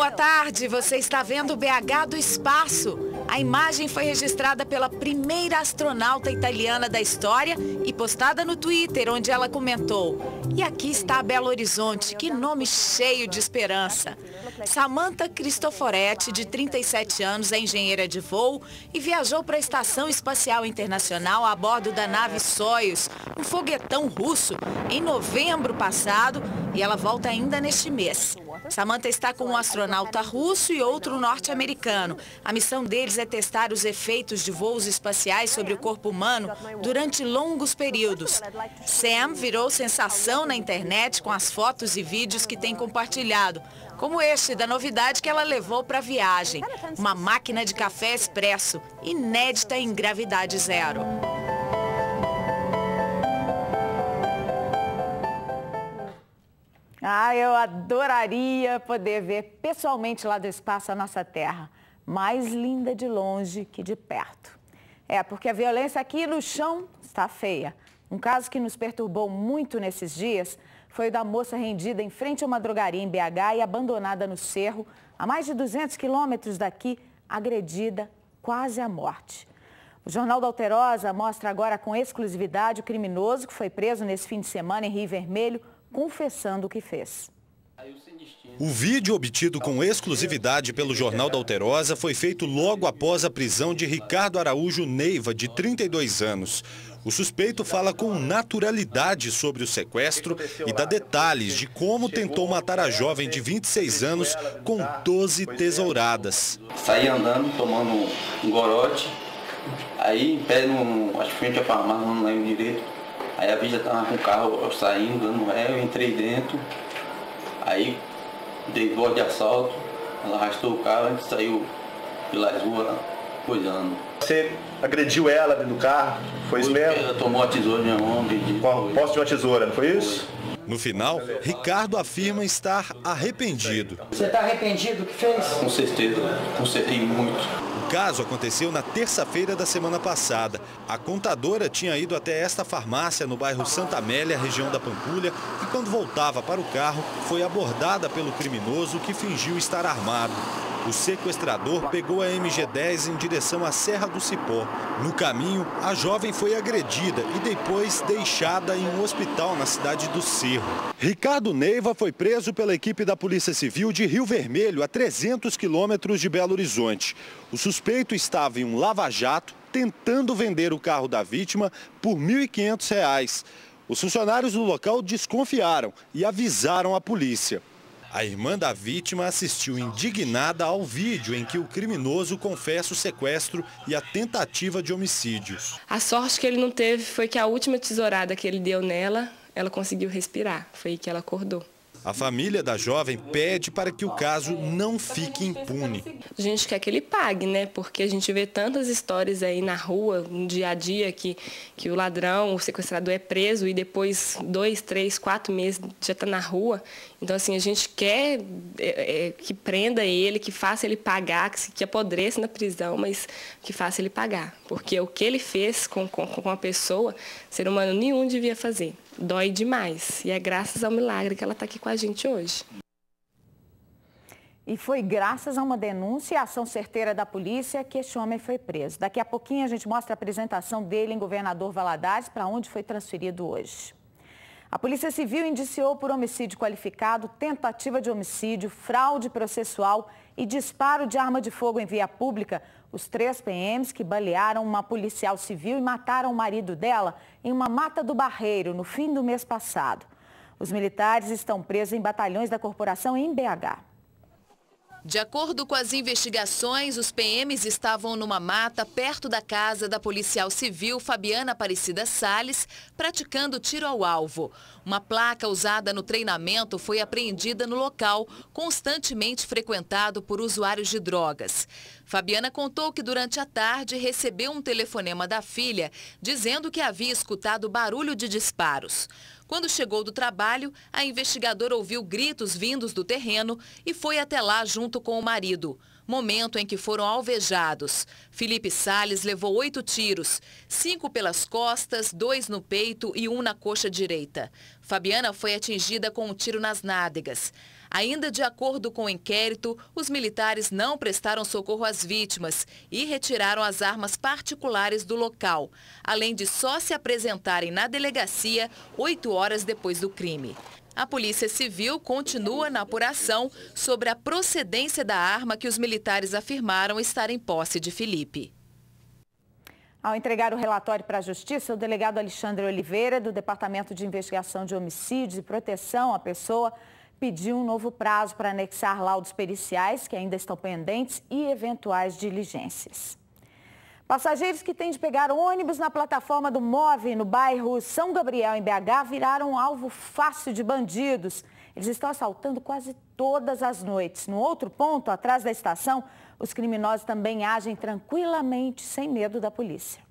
Boa tarde, você está vendo o BH do espaço. A imagem foi registrada pela primeira astronauta italiana da história e postada no Twitter, onde ela comentou: "E aqui está Belo Horizonte, que nome cheio de esperança." Samantha Cristoforetti, de 37 anos, é engenheira de voo e viajou para a Estação Espacial Internacional a bordo da nave Soyuz, um foguetão russo, em novembro passado, e ela volta ainda neste mês. Samantha está com um astronauta russo e outro norte-americano. A missão deles é testar os efeitos de voos espaciais sobre o corpo humano durante longos períodos. Sam virou sensação na internet com as fotos e vídeos que tem compartilhado, como este da novidade que ela levou para a viagem: uma máquina de café expresso, inédita em gravidade zero. Eu adoraria poder ver pessoalmente lá do espaço a nossa Terra. Mais linda de longe que de perto. Porque a violência aqui no chão está feia. Um caso que nos perturbou muito nesses dias foi o da moça rendida em frente a uma drogaria em BH e abandonada no cerro, a mais de 200 quilômetros daqui, agredida quase à morte. O Jornal da Alterosa mostra agora com exclusividade o criminoso que foi preso nesse fim de semana em Rio Vermelho, confessando o que fez. O vídeo obtido com exclusividade pelo Jornal da Alterosa foi feito logo após a prisão de Ricardo Araújo Neiva, de 32 anos. O suspeito fala com naturalidade sobre o sequestro e dá detalhes de como tentou matar a jovem de 26 anos com 12 tesouradas. Saí andando, tomando um gorote, aí em pé, acho que frente à farmácia, não lembro direito. Aí a Vija estava com o carro saindo, dando ré, eu entrei dentro, aí dei voz de assalto, ela arrastou o carro, a gente saiu pelas ruas coisando. Você agrediu ela dentro do carro? Foi isso mesmo? Ela tomou a tesoura na mão. Com a posse de uma tesoura, não foi isso? No final, Ricardo afirma estar arrependido. Você está arrependido do que fez? Com certeza, consertei muito. O caso aconteceu na terça-feira da semana passada. A contadora tinha ido até esta farmácia no bairro Santa Amélia, região da Pampulha, e quando voltava para o carro, foi abordada pelo criminoso que fingiu estar armado. O sequestrador pegou a MG-10 em direção à Serra do Cipó. No caminho, a jovem foi agredida e depois deixada em um hospital na cidade do Cerro. Ricardo Neiva foi preso pela equipe da Polícia Civil de Rio Vermelho, a 300 quilômetros de Belo Horizonte. O suspeito estava em um lava-jato tentando vender o carro da vítima por R$ 1.500. Os funcionários do local desconfiaram e avisaram a polícia. A irmã da vítima assistiu indignada ao vídeo em que o criminoso confessa o sequestro e a tentativa de homicídio. A sorte que ele não teve foi que a última tesourada que ele deu nela, ela conseguiu respirar. Foi aí que ela acordou. A família da jovem pede para que o caso não fique impune. A gente quer que ele pague, né? Porque a gente vê tantas histórias aí na rua, no dia a dia, que o ladrão, o sequestrador é preso e depois 2, 3, 4 meses já está na rua. Então, assim, a gente quer que prenda ele, que faça ele pagar, que apodreça na prisão, mas que faça ele pagar. Porque o que ele fez com a pessoa, ser humano nenhum devia fazer. Dói demais. E é graças ao milagre que ela está aqui com a gente hoje. E foi graças a uma denúncia e ação certeira da polícia que este homem foi preso. Daqui a pouquinho a gente mostra a apresentação dele em Governador Valadares, para onde foi transferido hoje. A Polícia Civil indiciou por homicídio qualificado, tentativa de homicídio, fraude processual e disparo de arma de fogo em via pública os 3 PMs que balearam uma policial civil e mataram o marido dela em uma mata do Barreiro no fim do mês passado. Os militares estão presos em batalhões da corporação em BH. De acordo com as investigações, os PMs estavam numa mata perto da casa da policial civil Fabiana Aparecida Salles, praticando tiro ao alvo. Uma placa usada no treinamento foi apreendida no local, constantemente frequentado por usuários de drogas. Fabiana contou que durante a tarde recebeu um telefonema da filha dizendo que havia escutado barulho de disparos. Quando chegou do trabalho, a investigadora ouviu gritos vindos do terreno e foi até lá junto com o marido. momento em que foram alvejados. Felipe Salles levou 8 tiros, 5 pelas costas, 2 no peito e 1 na coxa direita. Fabiana foi atingida com um tiro nas nádegas. Ainda de acordo com o inquérito, os militares não prestaram socorro às vítimas e retiraram as armas particulares do local, além de só se apresentarem na delegacia 8 horas depois do crime. A Polícia Civil continua na apuração sobre a procedência da arma que os militares afirmaram estar em posse de Felipe. Ao entregar o relatório para a Justiça, o delegado Alexandre Oliveira, do Departamento de Investigação de Homicídios e Proteção à Pessoa, pediu um novo prazo para anexar laudos periciais, que ainda estão pendentes, e eventuais diligências. Passageiros que têm de pegar ônibus na plataforma do MOVE, no bairro São Gabriel, em BH, viraram um alvo fácil de bandidos. Eles estão assaltando quase todas as noites. No outro ponto, atrás da estação, os criminosos também agem tranquilamente, sem medo da polícia.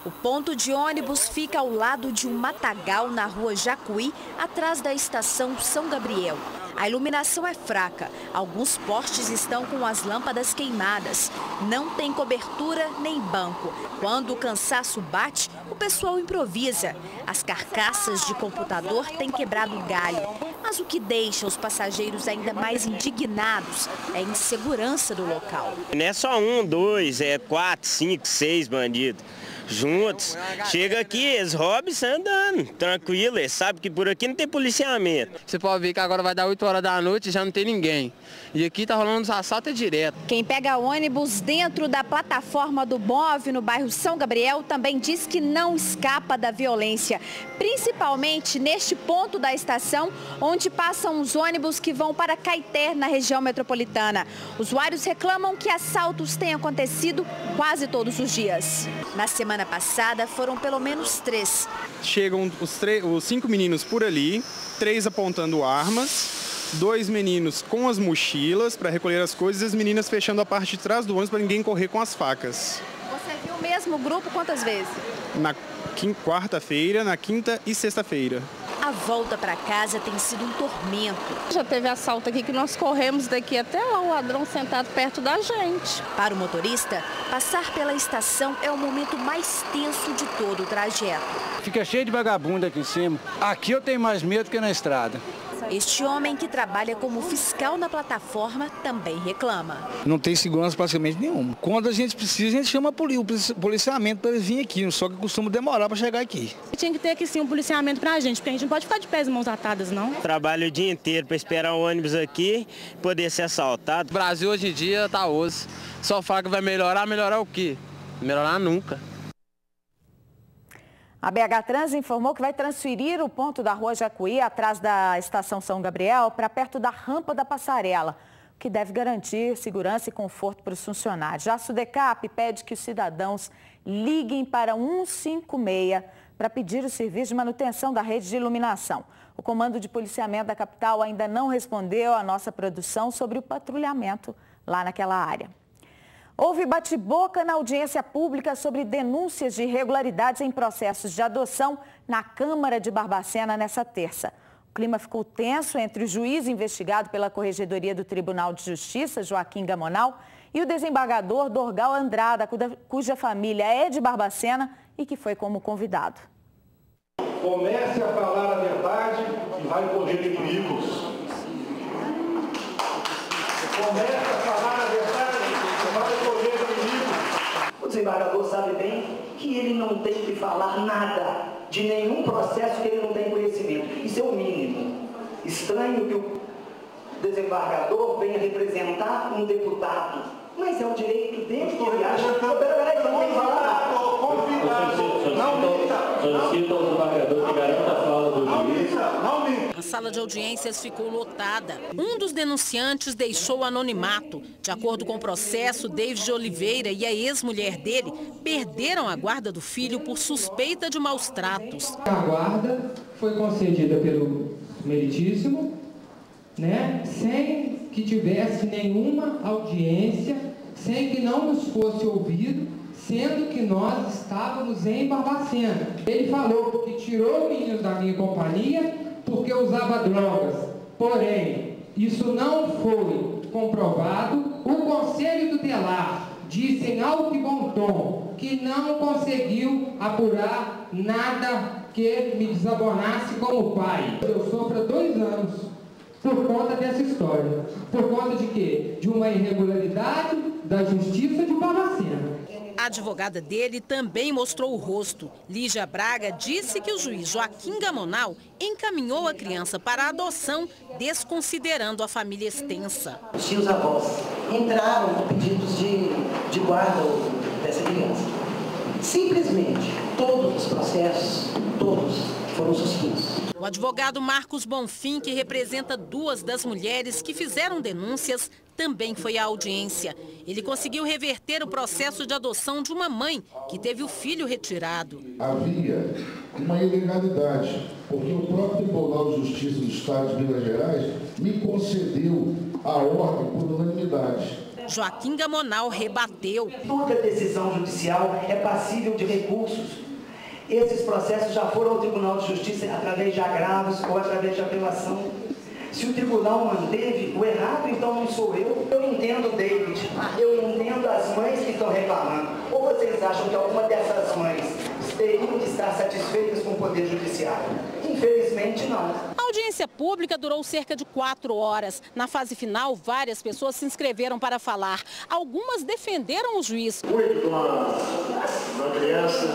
O ponto de ônibus fica ao lado de um matagal na rua Jacuí, atrás da estação São Gabriel. A iluminação é fraca, alguns postes estão com as lâmpadas queimadas. Não tem cobertura nem banco. Quando o cansaço bate, o pessoal improvisa. As carcaças de computador têm quebrado galho. Mas o que deixa os passageiros ainda mais indignados é a insegurança do local. Não é só 1, 2, é 4, 5, 6 bandidos juntos. Chega aqui, eles roubam e saem andando, tranquilo, eles sabem que por aqui não tem policiamento. Você pode ver que agora vai dar 8 horas da noite e já não tem ninguém. E aqui tá rolando os assaltos direto. Quem pega ônibus dentro da plataforma do MOVE, no bairro São Gabriel, também diz que não escapa da violência. Principalmente neste ponto da estação, onde passam os ônibus que vão para Caeté, na região metropolitana. Usuários reclamam que assaltos têm acontecido quase todos os dias. Na semana passada, foram pelo menos 3. Chegam os 5 meninos por ali, 3 apontando armas. 2 meninos com as mochilas para recolher as coisas e as meninas fechando a parte de trás do ônibus para ninguém correr com as facas. Você viu o mesmo grupo quantas vezes? Na quarta-feira, na quinta e sexta-feira. A volta para casa tem sido um tormento. Já teve assalto aqui que nós corremos daqui até lá, o ladrão sentado perto da gente. Para o motorista, passar pela estação é o momento mais tenso de todo o trajeto. Fica cheio de vagabundo aqui em cima. Aqui eu tenho mais medo que na estrada. Este homem, que trabalha como fiscal na plataforma, também reclama. Não tem segurança praticamente nenhuma. Quando a gente precisa, a gente chama o policiamento para eles virem aqui, só que costuma demorar para chegar aqui. Tinha que ter aqui sim um policiamento para a gente, porque a gente não pode ficar de pés e mãos atadas, não. Trabalho o dia inteiro para esperar o ônibus aqui, poder ser assaltado. O Brasil hoje em dia tá osso. Só fala que vai melhorar, melhorar o quê? Melhorar nunca. A BH Trans informou que vai transferir o ponto da rua Jacuí, atrás da estação São Gabriel, para perto da rampa da passarela, o que deve garantir segurança e conforto para os funcionários. Já a Sudecap pede que os cidadãos liguem para 156 para pedir o serviço de manutenção da rede de iluminação. O Comando de Policiamento da capital ainda não respondeu à nossa produção sobre o patrulhamento lá naquela área. Houve bate-boca na audiência pública sobre denúncias de irregularidades em processos de adoção na Câmara de Barbacena nessa terça. O clima ficou tenso entre o juiz investigado pela Corregedoria do Tribunal de Justiça, Joaquim Gamonal, e o desembargador Dorgal Andrada, cuja família é de Barbacena e que foi como convidado. Comece a falar a verdade e vai correr perigos. Comece a falar a verdade. O desembargador sabe bem que ele não tem que falar nada de nenhum processo que ele não tem conhecimento. Isso é o mínimo. Estranho que o desembargador venha representar um deputado, mas é o direito dele que ele acha. Peraí, não tem que falar. Solicita ao desembargador que garanta a fala do juiz. A sala de audiências ficou lotada. Um dos denunciantes deixou o anonimato. De acordo com o processo, David Oliveira e a ex-mulher dele perderam a guarda do filho por suspeita de maus tratos. A guarda foi concedida pelo meritíssimo, sem que tivesse nenhuma audiência, sem que não nos fosse ouvido, sendo que nós estávamos em Barbacena. Ele falou que tirou o menino da minha companhia porque usava drogas. Porém, isso não foi comprovado, o Conselho Tutelar disse em alto e bom tom que não conseguiu apurar nada que me desabonasse como pai. Eu sofro há 2 anos por conta dessa história. Por conta de quê? De uma irregularidade da Justiça de Barbacena. A advogada dele também mostrou o rosto. Lígia Braga disse que o juiz Joaquim Gamonal encaminhou a criança para a adoção, desconsiderando a família extensa. Os tios-avós entraram com pedidos de guarda dessa criança. Simplesmente, todos os processos, todos foram suspensos. O advogado Marcos Bonfim, que representa 2 das mulheres que fizeram denúncias, também foi à audiência. Ele conseguiu reverter o processo de adoção de uma mãe que teve o filho retirado. Havia uma ilegalidade, porque o próprio Tribunal de Justiça do Estado de Minas Gerais me concedeu a ordem por unanimidade. Joaquim Gamonal rebateu. Toda decisão judicial é passível de recursos. Esses processos já foram ao Tribunal de Justiça através de agravos ou através de apelação. Se o tribunal manteve o errado, então não sou eu. Eu entendo, David, eu entendo as mães que estão reclamando. Ou vocês acham que alguma dessas mães teriam de estar satisfeitas com o Poder Judiciário? Infelizmente, não. A audiência pública durou cerca de 4 horas. Na fase final, várias pessoas se inscreveram para falar. Algumas defenderam o juiz. Cuido de uma criança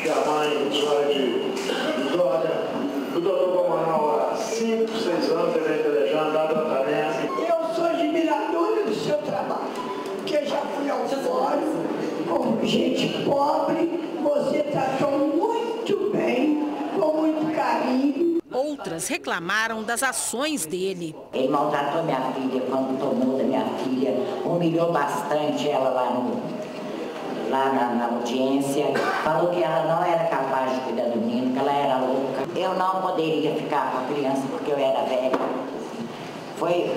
que a mãe usuária de droga. O doutor Gamonal há 5, 6 anos ele pelejando, dá tratamento. Eu sou admiradora do seu trabalho, porque já fui ao fórum, como gente pobre, você tratou muito bem, com muito carinho. Outras reclamaram das ações dele. Ele maltratou minha filha quando tomou da minha filha, humilhou bastante ela lá na audiência, falou que ela não era capaz de cuidar do menino, que ela era louca. Eu não poderia ficar com a criança porque eu era velha. Foi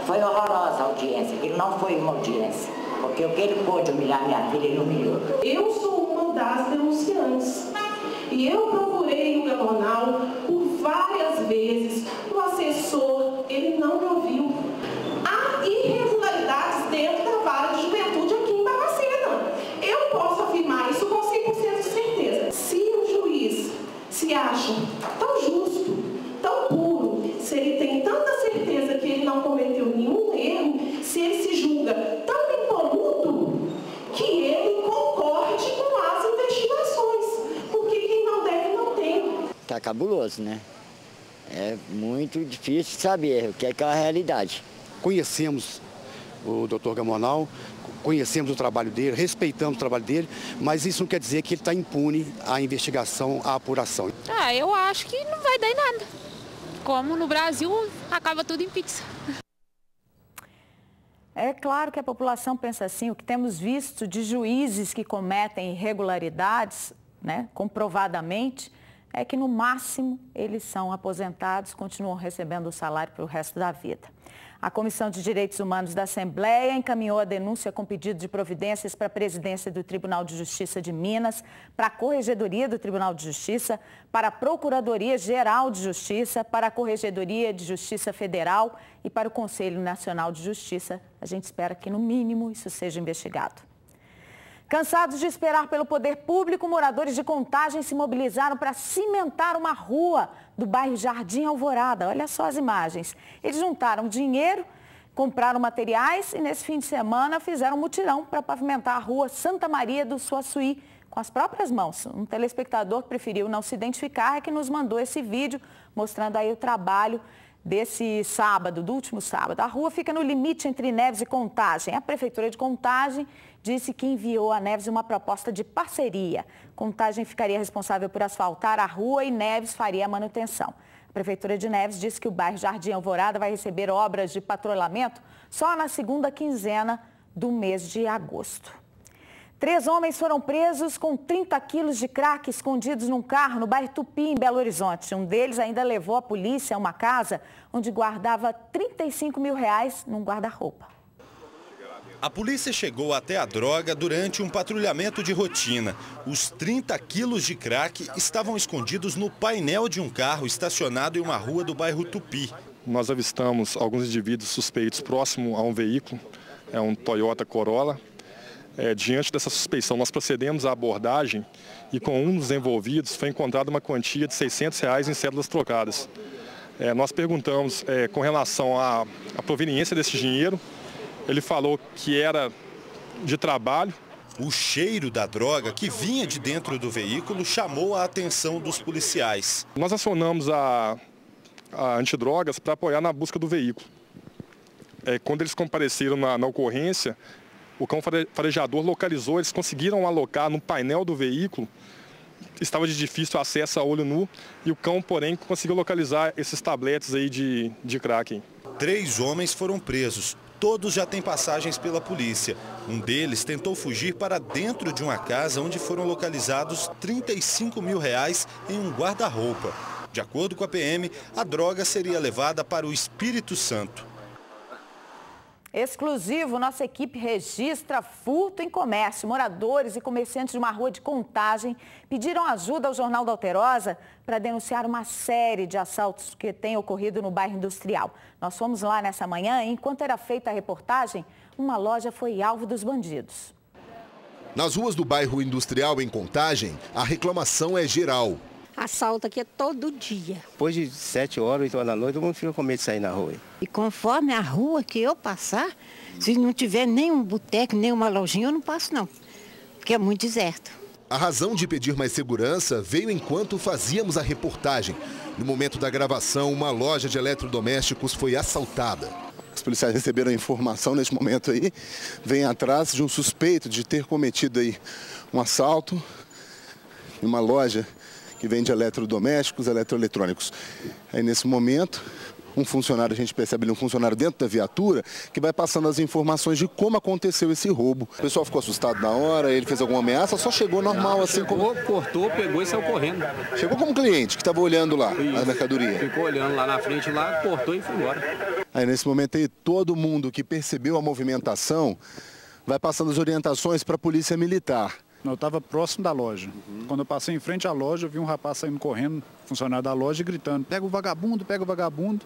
horrorosa a audiência, aquilo não foi uma audiência, porque o que ele pôde humilhar minha filha, ele humilhou. Eu sou uma das denunciantes e eu procurei o Gamonal por várias vezes, o assessor, ele não me ouviu. Há irregularidades dentro da vara de juventude aqui em Barbacena. Eu posso afirmar isso com 100% de certeza. Se o juiz se acha tão justo, tão puro, se ele tem tanta certeza que ele não cometeu nenhum erro, se ele se julga tão impoluto, que ele concorde com as investigações. Porque quem não deve, não tem. Tá cabuloso, né? É muito difícil saber o que é a realidade. Conhecemos o Dr. Gamonal, conhecemos o trabalho dele, respeitamos o trabalho dele, mas isso não quer dizer que ele está impune à investigação, à apuração. Eu acho que não vai dar em nada. Como no Brasil, acaba tudo em pizza. É claro que a população pensa assim. O que temos visto de juízes que cometem irregularidades, né, comprovadamente, é que no máximo eles são aposentados, continuam recebendo o salário para o resto da vida. A Comissão de Direitos Humanos da Assembleia encaminhou a denúncia com pedido de providências para a presidência do Tribunal de Justiça de Minas, para a Corregedoria do Tribunal de Justiça, para a Procuradoria-Geral de Justiça, para a Corregedoria de Justiça Federal e para o Conselho Nacional de Justiça. A gente espera que, no mínimo, isso seja investigado. Cansados de esperar pelo poder público, moradores de Contagem se mobilizaram para cimentar uma rua do bairro Jardim Alvorada. Olha só as imagens. Eles juntaram dinheiro, compraram materiais e nesse fim de semana fizeram um mutirão para pavimentar a rua Santa Maria do Suaçuí com as próprias mãos. Um telespectador que preferiu não se identificar é que nos mandou esse vídeo mostrando aí o trabalho desse sábado, do último sábado. A rua fica no limite entre Neves e Contagem. A Prefeitura de Contagem disse que enviou a Neves uma proposta de parceria. Contagem ficaria responsável por asfaltar a rua e Neves faria a manutenção. A Prefeitura de Neves disse que o bairro Jardim Alvorada vai receber obras de patrulhamento só na segunda quinzena do mês de agosto. 3 homens foram presos com 30 quilos de crack escondidos num carro no bairro Tupi, em Belo Horizonte. Um deles ainda levou a polícia a uma casa onde guardava R$35 mil num guarda-roupa. A polícia chegou até a droga durante um patrulhamento de rotina. Os 30 quilos de crack estavam escondidos no painel de um carro estacionado em uma rua do bairro Tupi. nós avistamos alguns indivíduos suspeitos próximo a um veículo, é um Toyota Corolla. Diante dessa suspeição, nós procedemos à abordagem e com um dos envolvidos foi encontrada uma quantia de R$600 em cédulas trocadas. Nós perguntamos com relação à proveniência desse dinheiro, ele falou que era de trabalho. O cheiro da droga que vinha de dentro do veículo chamou a atenção dos policiais. Nós acionamos a antidrogas para apoiar na busca do veículo. Quando eles compareceram na ocorrência, o cão farejador localizou, eles conseguiram alocar no painel do veículo, estava de difícil acesso a olho nu, e o cão, porém, conseguiu localizar esses tabletes aí de crack. 3 homens foram presos. Todos já têm passagens pela polícia. Um deles tentou fugir para dentro de uma casa onde foram localizados R$35 mil em um guarda-roupa. De acordo com a PM, a droga seria levada para o Espírito Santo. Exclusivo, nossa equipe registra furto em comércio. Moradores e comerciantes de uma rua de Contagem pediram ajuda ao Jornal da Alterosa para denunciar uma série de assaltos que tem ocorrido no bairro Industrial. Nós fomos lá nessa manhã e, enquanto era feita a reportagem, uma loja foi alvo dos bandidos. Nas ruas do bairro Industrial, em Contagem, a reclamação é geral. Assalto aqui é todo dia. Depois de 7 horas, 8 horas da noite, todo mundo fica com medo de sair na rua. E conforme a rua que eu passar, se não tiver nenhum boteco, nenhuma lojinha, eu não passo não, porque é muito deserto. A razão de pedir mais segurança veio enquanto fazíamos a reportagem. No momento da gravação, uma loja de eletrodomésticos foi assaltada. Os policiais receberam a informação nesse momento aí, vêm atrás de um suspeito de ter cometido aí um assalto em uma loja que vende eletrodomésticos, eletroeletrônicos. Aí nesse momento, um funcionário, a gente percebe ali um funcionário dentro da viatura, que vai passando as informações de como aconteceu esse roubo. O pessoal ficou assustado na hora, ele fez alguma ameaça, só chegou normal assim como... Cortou, pegou e saiu correndo. Chegou como cliente que estava olhando lá a mercadoria. Ficou olhando lá na frente, lá, cortou e foi embora. Aí nesse momento aí, todo mundo que percebeu a movimentação vai passando as orientações para a polícia militar. Eu estava próximo da loja. Quando eu passei em frente à loja, eu vi um rapaz saindo correndo, funcionário da loja, gritando, pega o vagabundo, pega o vagabundo.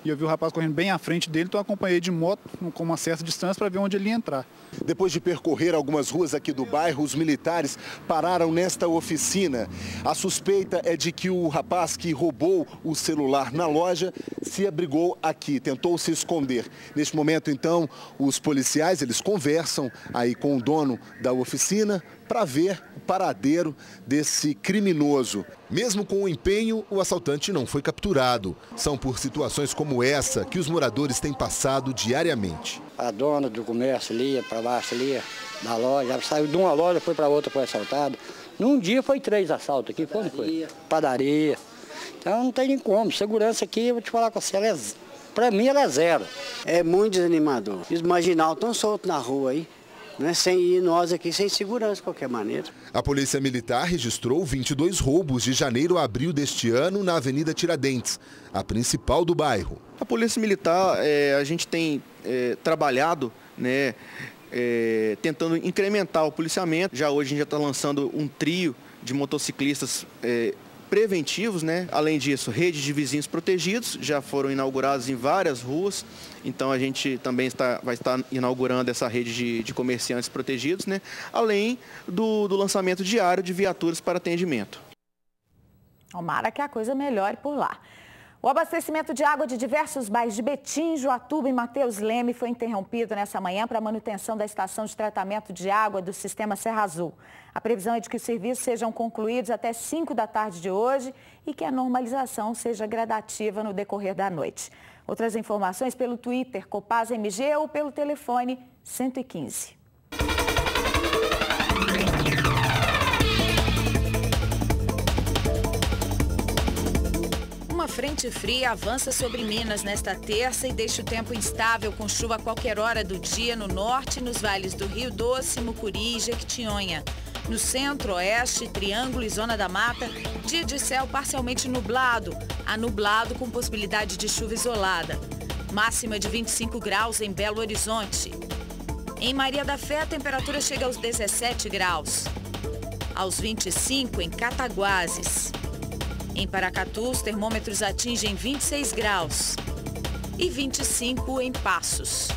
E eu vi o rapaz correndo bem à frente dele, então eu acompanhei de moto com uma certa distância para ver onde ele ia entrar. Depois de percorrer algumas ruas aqui do bairro, os militares pararam nesta oficina. A suspeita é de que o rapaz que roubou o celular na loja se abrigou aqui, tentou se esconder. Neste momento, então, os policiais, eles conversam aí com o dono da oficina para ver o paradeiro desse criminoso. Mesmo com o empenho, o assaltante não foi capturado. São por situações como essa que os moradores têm passado diariamente. A dona do comércio ali, para baixo ali, da loja, saiu de uma loja, foi para outra, foi assaltada. Num dia foi 3 assaltos aqui, quando foi? Padaria. Então não tem nem como. Segurança aqui, eu vou te falar com você, para mim ela é zero. É muito desanimador. Os marginal estão soltos na rua aí. E nós aqui sem segurança de qualquer maneira. A Polícia Militar registrou 22 roubos de janeiro a abril deste ano na Avenida Tiradentes, a principal do bairro. A Polícia Militar, a gente tem trabalhado, né, tentando incrementar o policiamento. Já hoje a gente já está lançando um trio de motociclistas preventivos, né? Além disso, rede de vizinhos protegidos já foram inaugurados em várias ruas. Então a gente também vai estar inaugurando essa rede de comerciantes protegidos, né? Além do lançamento diário de viaturas para atendimento. Tomara que a coisa melhore por lá. O abastecimento de água de diversos bairros de Betim, Joatuba e Mateus Leme foi interrompido nessa manhã para a manutenção da estação de tratamento de água do sistema Serra Azul. A previsão é de que os serviços sejam concluídos até 5 da tarde de hoje e que a normalização seja gradativa no decorrer da noite. Outras informações pelo Twitter, Copasa MG ou pelo telefone 115. Uma frente fria avança sobre Minas nesta terça e deixa o tempo instável com chuva a qualquer hora do dia no norte e nos vales do Rio Doce, Mucuri e Jequitinhonha. No centro, oeste, Triângulo e Zona da Mata, dia de céu parcialmente nublado, a nublado com possibilidade de chuva isolada. Máxima de 25 graus em Belo Horizonte. Em Maria da Fé, a temperatura chega aos 17 graus. Aos 25 em Cataguases. Em Paracatu, os termômetros atingem 26 graus. e 25 em Passos.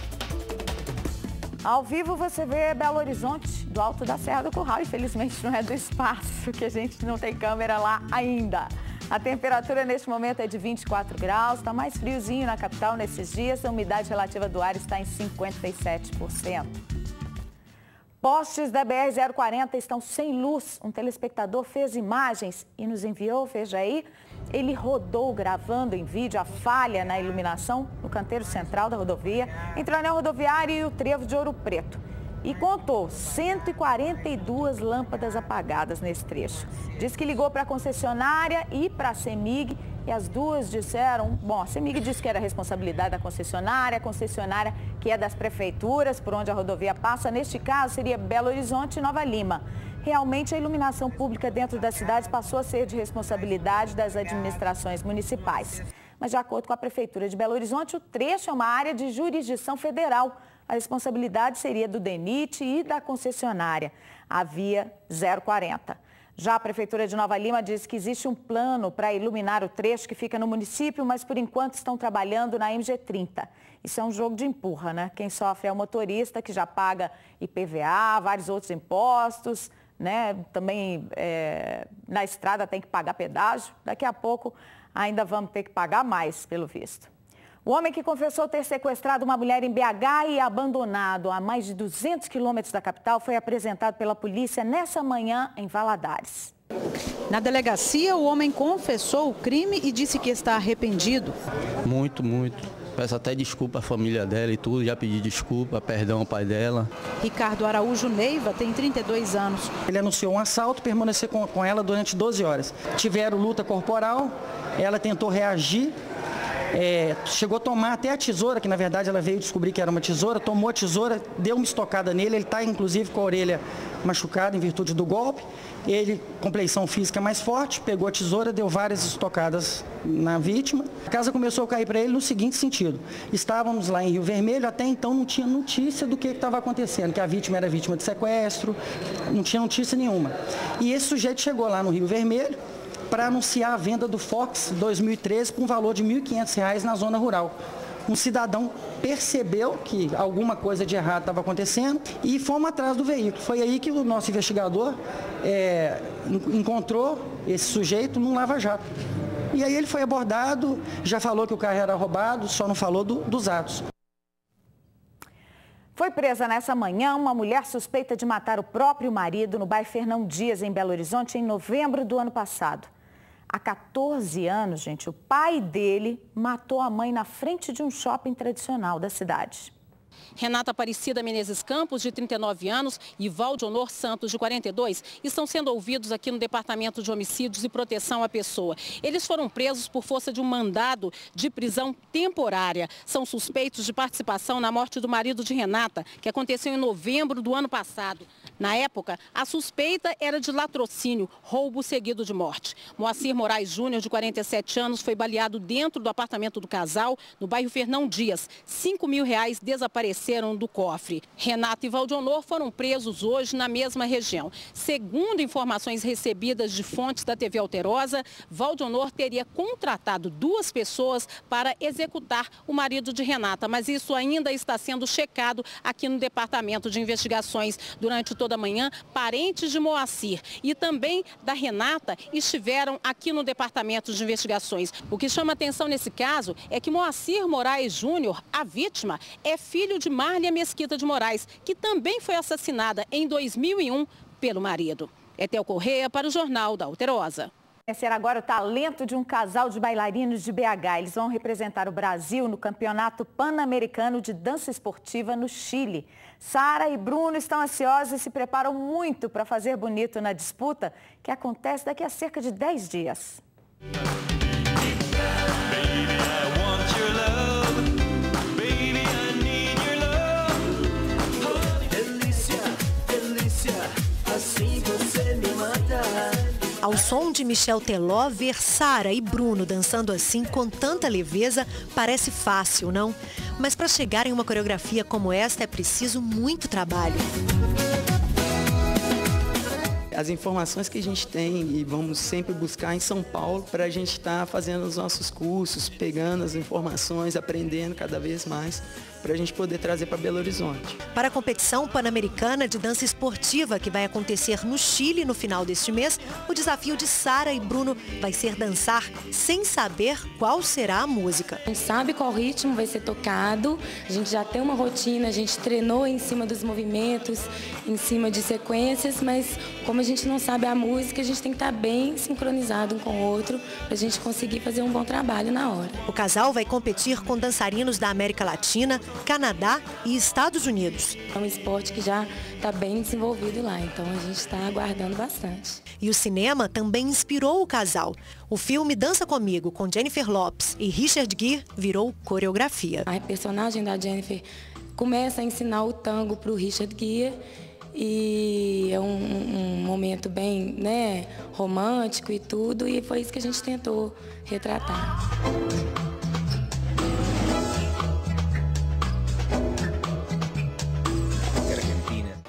Ao vivo você vê Belo Horizonte, do alto da Serra do Curral. Infelizmente não é do espaço, que a gente não tem câmera lá ainda. A temperatura neste momento é de 24 graus, está mais friozinho na capital nesses dias. A umidade relativa do ar está em 57%. Postes da BR-040 estão sem luz. Um telespectador fez imagens e nos enviou, veja aí. Ele rodou gravando em vídeo a falha na iluminação no canteiro central da rodovia, entre o anel rodoviário e o trevo de Ouro Preto. E contou 142 lâmpadas apagadas nesse trecho. Diz que ligou para a concessionária e para a CEMIG e as duas disseram, bom, a CEMIG disse que era responsabilidade da concessionária, a concessionária que é das prefeituras por onde a rodovia passa, neste caso seria Belo Horizonte e Nova Lima. Realmente a iluminação pública dentro das cidades passou a ser de responsabilidade das administrações municipais. Mas de acordo com a Prefeitura de Belo Horizonte, o trecho é uma área de jurisdição federal. A responsabilidade seria do DENIT e da concessionária, a Via 040. Já a Prefeitura de Nova Lima diz que existe um plano para iluminar o trecho que fica no município, mas por enquanto estão trabalhando na MG30. Isso é um jogo de empurra, né? Quem sofre é o motorista, que já paga IPVA, vários outros impostos, né? Também na estrada tem que pagar pedágio. Daqui a pouco ainda vamos ter que pagar mais, pelo visto. O homem que confessou ter sequestrado uma mulher em BH e abandonado a mais de 200 quilômetros da capital foi apresentado pela polícia nessa manhã em Valadares. Na delegacia, o homem confessou o crime e disse que está arrependido. Muito, muito. Peço até desculpa à família dela e tudo, já pedi desculpa, perdão ao pai dela. Ricardo Araújo Neiva tem 32 anos. Ele anunciou um assalto, permaneceu com ela durante 12 horas. Tiveram luta corporal, ela tentou reagir. Chegou a tomar até a tesoura, que na verdade ela veio descobrir que era uma tesoura, tomou a tesoura, deu uma estocada nele, ele está inclusive com a orelha machucada em virtude do golpe. Ele, compleição física mais forte, pegou a tesoura, deu várias estocadas na vítima. A casa começou a cair para ele no seguinte sentido: estávamos lá em Rio Vermelho, até então não tinha notícia do que estava acontecendo, que a vítima era vítima de sequestro, não tinha notícia nenhuma. E esse sujeito chegou lá no Rio Vermelho para anunciar a venda do Fox 2013 por um valor de R$ 1.500 na zona rural. Um cidadão percebeu que alguma coisa de errado estava acontecendo e fomos atrás do veículo. Foi aí que o nosso investigador encontrou esse sujeito num lava-jato. E aí ele foi abordado, já falou que o carro era roubado, só não falou dos atos. Foi presa nessa manhã uma mulher suspeita de matar o próprio marido no bairro Fernão Dias, em Belo Horizonte, em novembro do ano passado. Há 14 anos, gente, o pai dele matou a mãe na frente de um shopping tradicional da cidade. Renata Aparecida Menezes Campos, de 39 anos, e Valdionor Santos, de 42, estão sendo ouvidos aqui no Departamento de Homicídios e Proteção à Pessoa. Eles foram presos por força de um mandado de prisão temporária. São suspeitos de participação na morte do marido de Renata, que aconteceu em novembro do ano passado. Na época, a suspeita era de latrocínio, roubo seguido de morte. Moacir Moraes Júnior, de 47 anos, foi baleado dentro do apartamento do casal, no bairro Fernão Dias. R$5 mil desapareceram do cofre. Renata e Valdionor foram presos hoje na mesma região. Segundo informações recebidas de fontes da TV Alterosa, Valdionor teria contratado 2 pessoas para executar o marido de Renata, mas isso ainda está sendo checado aqui no Departamento de Investigações. Durante toda a manhã, parentes de Moacir e também da Renata estiveram aqui no Departamento de Investigações. O que chama atenção nesse caso é que Moacir Moraes Júnior, a vítima, é filho de Márlia Mesquita de Moraes, que também foi assassinada em 2001 pelo marido. Etel Correia para o Jornal da Alterosa. Conhecer agora o talento de um casal de bailarinos de BH. Eles vão representar o Brasil no Campeonato Pan-Americano de Dança Esportiva no Chile. Sara e Bruno estão ansiosos e se preparam muito para fazer bonito na disputa, que acontece daqui a cerca de 10 dias. Assim você me mata. Ao som de Michel Teló, ver Sara e Bruno dançando assim com tanta leveza parece fácil, não? Mas para chegar em uma coreografia como esta é preciso muito trabalho. as informações que a gente tem e vamos sempre buscar em São Paulo para a gente estar fazendo os nossos cursos, pegando as informações, aprendendo cada vez mais para a gente poder trazer para Belo Horizonte. Para a competição pan-americana de dança esportiva que vai acontecer no Chile no final deste mês, o desafio de Sara e Bruno vai ser dançar sem saber qual será a música. A gente sabe qual ritmo vai ser tocado, a gente já tem uma rotina, a gente treinou em cima dos movimentos, em cima de sequências, mas como a gente não sabe a música, a gente tem que estar bem sincronizado um com o outro para a gente conseguir fazer um bom trabalho na hora. O casal vai competir com dançarinos da América Latina, Canadá e Estados Unidos. É um esporte que já está bem desenvolvido lá, então a gente está aguardando bastante. E o cinema também inspirou o casal. O filme Dança Comigo, com Jennifer Lopez e Richard Gere, virou coreografia. A personagem da Jennifer começa a ensinar o tango para o Richard Gere e é um momento bem, né, romântico e tudo, e foi isso que a gente tentou retratar.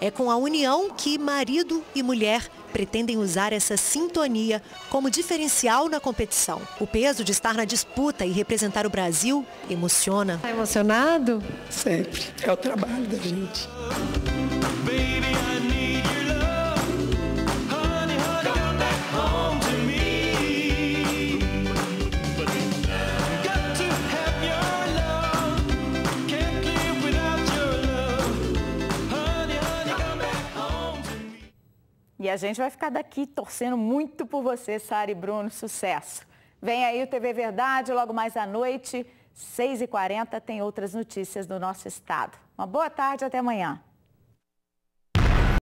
É com a união que marido e mulher pretendem usar essa sintonia como diferencial na competição. O peso de estar na disputa e representar o Brasil emociona. Está emocionado? Sempre. É o trabalho da gente. E a gente vai ficar daqui torcendo muito por você, Sara e Bruno. Sucesso! Vem aí o TV Verdade, logo mais à noite, 6h40, tem outras notícias do nosso estado. Uma boa tarde, até amanhã.